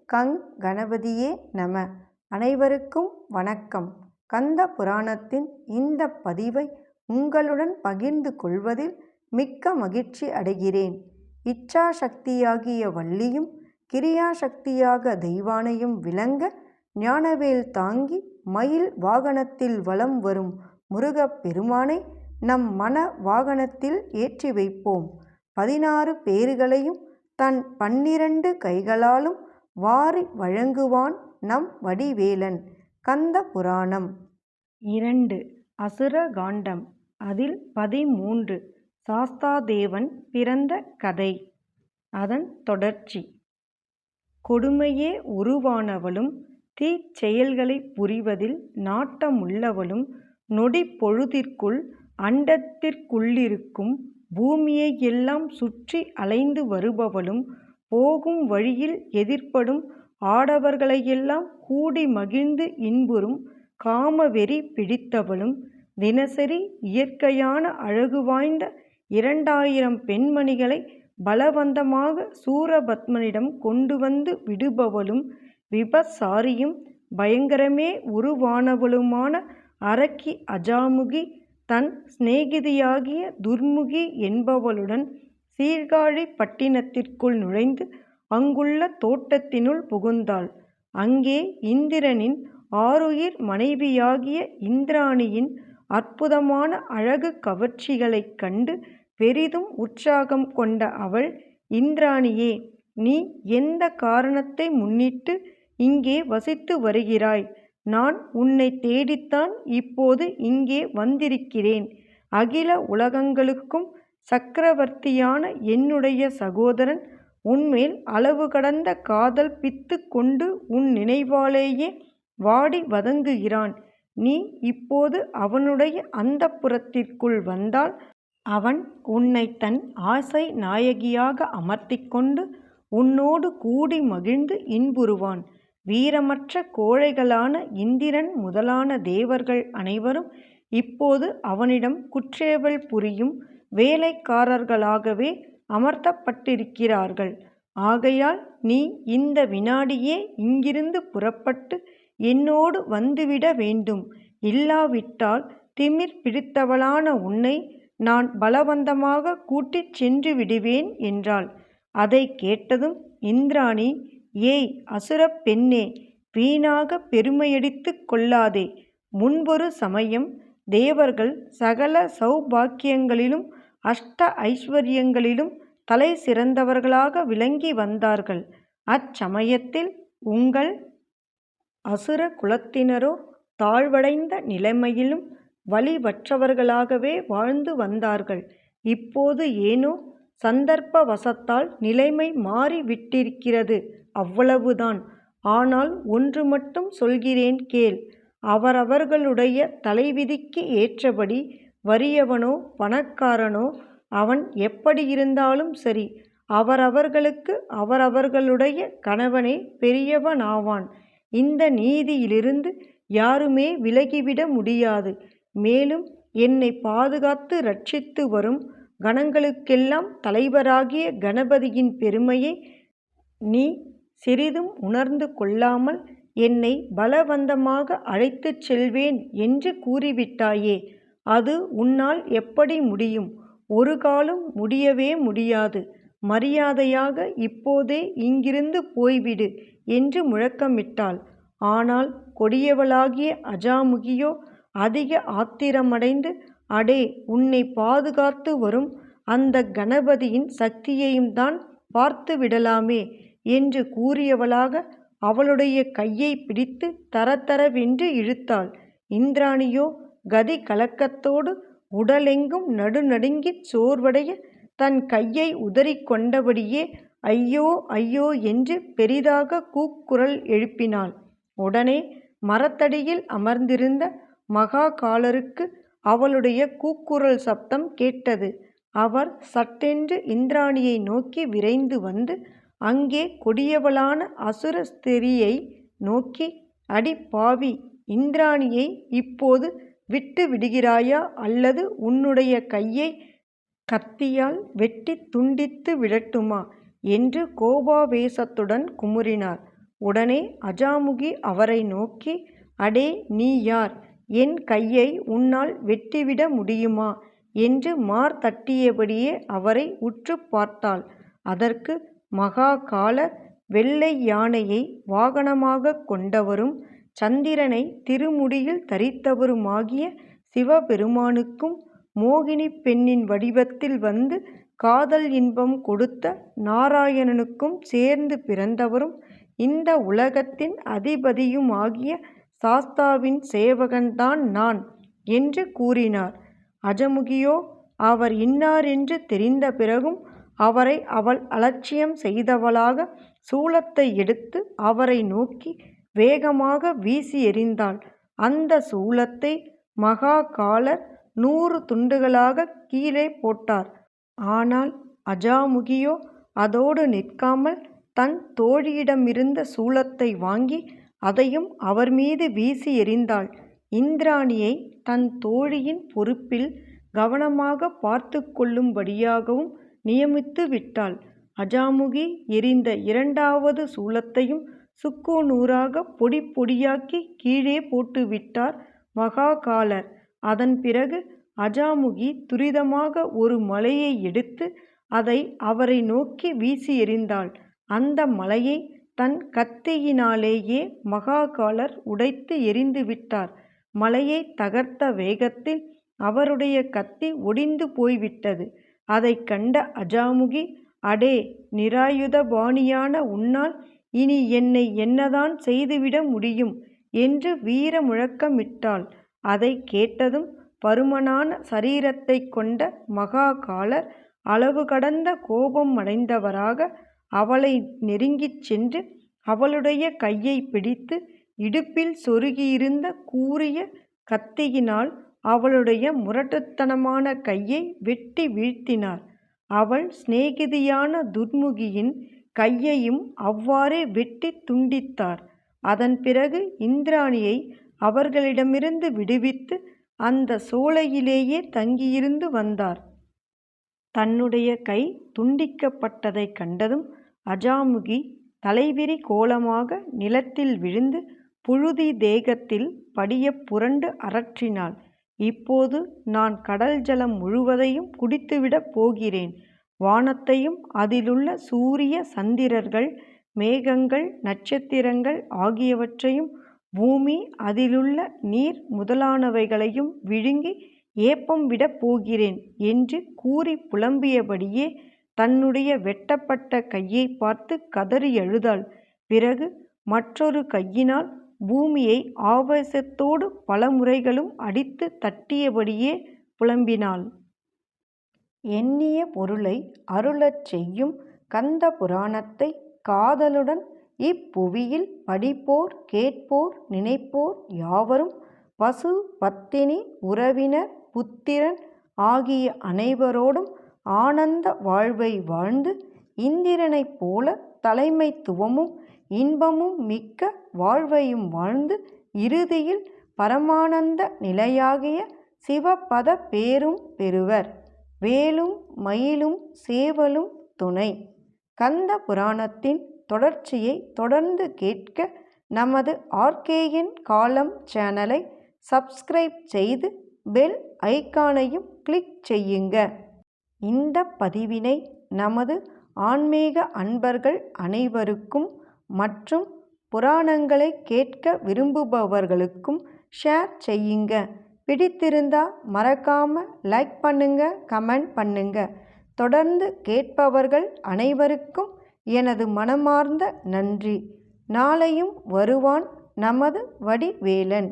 கங் கணபதியே நம. அனைவருக்கும் வணக்கம். கந்த புராணத்தின் இந்த பதிவை உங்களுடன் பகிர்ந்து கொள்வதில் மிக்க மகிழ்ச்சி அடைகிறேன். இச்சாசக்தியாகிய வள்ளியும் கிரியாசக்தியாக தெய்வானையும் விளங்க ஞானவேல் தாங்கி மயில் வாகனத்தில் வலம் வரும் முருகப் பெருமானை நம் மன வாகனத்தில் ஏற்றி வைப்போம். 16 பேறுகளையும் தன் 12 கைகளாலும் வாரி வழங்குவான் நம் வடிவேலன். கந்த புராணம் 2 அசுர காண்டம். அதில் 13 சாஸ்தாதேவன் பிறந்த கதை. அதன் தொடர்ச்சி. கொடுமையே உருவானவளும் தீச்செயல்களை புரிவதில் நாட்டமுள்ளவளும் நொடி பொழுதிற்குள் அண்டத்திற்குள்ளிருக்கும் பூமியை எல்லாம் சுற்றி அலைந்து வருபவளும் போகும் வழியில் எதிர்ப்படும் ஆடவர்களையெல்லாம் கூடி மகிழ்ந்து இன்புறும் காமவெறி பிடித்தவளும் தினசரி இயற்கையான அழகு வாய்ந்த 2000 பெண்மணிகளை பலவந்தமாக சூரபத்மனிடம் கொண்டு வந்து விடுபவளும் விபச்சாரியும் பயங்கரமே உருவானவளுமான அரக்கி அஜாமுகி தன் சிநேகிதியாகிய துர்முகி என்பவளுடன் சீர்காழி பட்டினத்திற்குள் நுழைந்து அங்குள்ள தோட்டத்தினுள் புகுந்தாள். அங்கே இந்திரனின் ஆருயிர் மனைவியாகிய இந்திராணியின் அற்புதமான அழகு கவர்ச்சிகளைக் கண்டு பெரிதும் உற்சாகம் கொண்ட அவள், இந்திராணியே, நீ எந்த காரணத்தை முன்னிட்டு இங்கே வசித்து வருகிறாய்? நான் உன்னை தேடித்தான் இப்போது இங்கே வந்திருக்கிறேன். அகில உலகங்களுக்கும் சக்கரவர்த்தியான என்னுடைய சகோதரன் உன்மேல் அளவு கடந்த காதல் பித்து கொண்டு உன் நினைவாலேயே வாடி வதங்குகிறான். நீ இப்போது அவனுடைய அந்தப்புரத்திற்குள் வந்தால் அவன் உன்னை தன் ஆசை நாயகியாக அமர்த்திக்கொண்டு உன்னோடு கூடி மகிழ்ந்து இன்புறுவான். வீரமற்ற கோழைகளான இந்திரன் முதலான தேவர்கள் அனைவரும் இப்போது அவனிடம் குற்றேவல் புரியும் வேலைக்காரர்களாகவே அமர்த்தப்பட்டிருக்கிறார்கள். ஆகையால் நீ இந்த வினாடியே இங்கிருந்து புறப்பட்டு என்னோடு வந்துவிட வேண்டும். இல்லாவிட்டால் திமிர் பிடித்தவளான உன்னை நான் பலவந்தமாக கூட்டிச் சென்று விடுவேன் என்றாள். அதை கேட்டதும் இந்திராணி, ஏய் அசுரப் பெண்ணே, வீணாக பெருமையடித்து கொள்ளாதே. முன்பொரு சமயம் தேவர்கள் சகல சௌபாக்கியங்களிலும் அஷ்ட ஐஸ்வர்யங்களிலும் தலை சிறந்தவர்களாக விளங்கி வந்தார்கள். அச்சமயத்தில் உங்கள் அசுர குலத்தினரோ தாழ்வடைந்த நிலைமையிலும் வலிவற்றவர்களாகவே வாழ்ந்து வந்தார்கள். இப்போது ஏனோ சந்தர்ப்ப வசத்தால் நிலைமை மாறிவிட்டிருக்கிறது, அவ்வளவுதான். ஆனால் ஒன்று மட்டும் சொல்கிறேன் கேள். அவரவர்களுடைய தலைவிதிக்கு ஏற்றபடி வறியவனோ பணக்காரனோ அவன் எப்படியிருந்தாலும் சரி, அவரவர்களுக்கு அவரவர்களுடைய கணவனே பெரியவனாவான். இந்த நீதியிலிருந்து யாருமே விலகிவிட முடியாது. மேலும் என்னை பாதுகாத்து ரட்சித்து வரும் கணங்களுக்கெல்லாம் தலைவராகிய கணபதியின் பெருமையை நீ சிறிதும் உணர்ந்து கொள்ளாமல் என்னை பலவந்தமாக அழைத்துச் செல்வேன் என்று கூறிவிட்டாயே, அது உன்னால் எப்படி முடியும்? ஒரு காலம் முடியவே முடியாது. மரியாதையாக இப்போதே இங்கிருந்து போய்விடு என்று முழக்கமிட்டாள். ஆனால் கொடியவளாகிய அஜாமுகியோ அதிக ஆத்திரமடைந்து, அடே, உன்னை பாதுகாத்து வரும் அந்த கணபதியின் சக்தியையும் தான் பார்த்து விடலாமே என்று கூறியவளாக அவளுடைய கையை பிடித்து தரதரவென்று இழுத்தாள். இந்திராணியோ கதி கலக்கத்தோடு உடலெங்கும் நடுநடுங்கிச் சோர்வடைய தன் கையை உதறிக்கொண்டபடியே ஐயோ ஐயோ என்று பெரிதாக கூக்குரல் எழுப்பினாள். உடனே மரத்தடியில் அமர்ந்திருந்த மகாகாலருக்கு அவளுடைய கூக்குரல் சப்தம் கேட்டது. அவர் சட்டென்று இந்திராணியை நோக்கி விரைந்து வந்து அங்கே கொடியவளான அசுர ஸ்திரியை நோக்கி, அடி பாவி, இந்திராணியை இப்போது விட்டு விடுகிறாயா அல்லது உன்னுடைய கையை கத்தியால் வெட்டி துண்டித்து விடட்டுமா என்று கோபாவேசத்துடன் குமுறினார். உடனே அஜாமுகி அவரை நோக்கி, அடே, நீ யார்? என் கையை உன்னால் வெட்டிவிட முடியுமா? என்று மார்தட்டியபடியே அவரை உற்றுப் பார்த்தாள். அதற்கு மகாகாலர், வெள்ளை யானையை வாகனமாகக் கொண்டவரும் சந்திரனை திருமுடியில் தரித்தவருமாகிய சிவபெருமானுக்கும் மோகினிப் பெண்ணின் வடிவத்தில் வந்து காதல் இன்பம் கொடுத்த நாராயணனுக்கும் சேர்ந்து பிறந்தவரும் இந்த உலகத்தின் அதிபதியுமாகிய சாஸ்தாவின் சேவகன்தான் நான் என்று கூறினார். அஜமுகியோ அவர் இன்னாரென்று தெரிந்த பிறகும் அவரை அவள் அலட்சியம் செய்தவளாக சூலத்தை எடுத்து அவரை நோக்கி வேகமாக வீசி எறிந்தாள். அந்த சூலத்தை மகாகாலர் 100 துண்டுகளாக கீழே போட்டார். ஆனால் அஜாமுகியோ அதோடு நிற்காமல் தன் தோழியிடமிருந்த சூலத்தை வாங்கி அதையும் அவர் மீது வீசி எறிந்தாள். இந்திராணியை தன் தோழியின் பொறுப்பில் கவனமாக பார்த்து கொள்ளும்படியாகவும் நியமித்து விட்டாள். அஜாமுகி எறிந்த 2வது சூலத்தையும் சுக்கு நூறாக பொடி பொடியாக்கி கீழே போட்டுவிட்டார் மகாகாலர். அதன் பிறகு அஜாமுகி துரிதமாக ஒரு மலையை எடுத்து அதை அவரை நோக்கி வீசி எறிந்தாள். அந்த மலையை தன் கத்தியினாலேயே மகாகாலர் உடைத்து எறிந்து விட்டார். மலையை தகர்த்த வேகத்தில் அவருடைய கத்தி ஒடிந்து போய்விட்டது. அதைக் கண்ட அஜாமுகி, அடே, நிராயுதபாணியான உன்னால் இனி என்னை என்னதான் செய்துவிட முடியும் என்று வீர முழக்கமிட்டாள். அதை கேட்டதும் பருமனான சரீரத்தை கொண்ட மகாகாலர் அளவு கடந்த கோபம் அடைந்தவராக அவளை நெருங்கிச் சென்று அவளுடைய கையை பிடித்து இடுப்பில் சொருகியிருந்த கூரிய கத்தியினால் அவளுடைய முரட்டுத்தனமான கையை வெட்டி வீழ்த்தினார். அவள் சிநேகிதியான துர்முகியின் கையையும் அவ்வாறே வெட்டி துண்டித்தார். அதன் பிறகு இந்திராணியை அவர்களிடமிருந்து விடுவித்து அந்த சோலையிலேயே தங்கியிருந்து வந்தார். தன்னுடைய கை துண்டிக்கப்பட்டதைக் கண்டதும் அஜாமுகி தலைவிரி கோலமாக நிலத்தில் விழுந்து புழுதி தேகத்தில் படியப் புரண்டு அரற்றினாள். இப்போது நான் கடல் ஜலம் முழுவதையும் குடித்துவிடப் போகிறேன். வானத்தையும் அதிலுள்ள சூரிய சந்திரர்கள், மேகங்கள், நட்சத்திரங்கள் ஆகியவற்றையும் பூமி அதிலுள்ள நீர் முதலானவைகளையும் விழுங்கி ஏப்பம் விடப் போகிறேன் என்று கூறி புலம்பியபடியே தன்னுடைய வெட்டப்பட்ட கையை பார்த்து கதறி அழுதாள். பிறகு மற்றொரு கையினால் பூமியை ஆவேசத்தோடு பல முறைகளும் அடித்து தட்டியபடியே புலம்பினாள். எண்ணிய பொருளை அருளச் செய்யும் கந்த புராணத்தை காதலுடன் இப்புவியில் படிப்போர், கேட்போர், நினைப்போர் யாவரும் பசு, பத்தினி, உறவினர், புத்திரன் ஆகிய அனைவரோடும் ஆனந்த வாழ்வை வாழ்ந்து இந்திரனைப் போல தலைமைத்துவமும் இன்பமும் மிக்க வாழ்வையும் வாழ்ந்து இறுதியில் பரமானந்த நிலையாகிய சிவபத பேரும் பெறுவர். வேலும் மயிலும் சேவலும் துணை. கந்த புராணத்தின் தொடர்ச்சியை தொடர்ந்து கேட்க நமது ஆர்கேஎன் காலம் சேனலை சப்ஸ்கிரைப் செய்து பெல் ஐகானையும் கிளிக் செய்யுங்க. இந்த பதிவினை நமது ஆன்மீக அன்பர்கள் அனைவருக்கும் மற்றும் புராணங்களை கேட்க விரும்புபவர்களுக்கும் ஷேர் செய்யுங்க. பிடித்திருந்தா மறக்காம லைக் பண்ணுங்க, கமெண்ட் பண்ணுங்க. தொடர்ந்து கேட்பவர்கள் அனைவருக்கும் எனது மனமார்ந்த நன்றி. நாளையும் வருவான் நமது வடிவேலன்.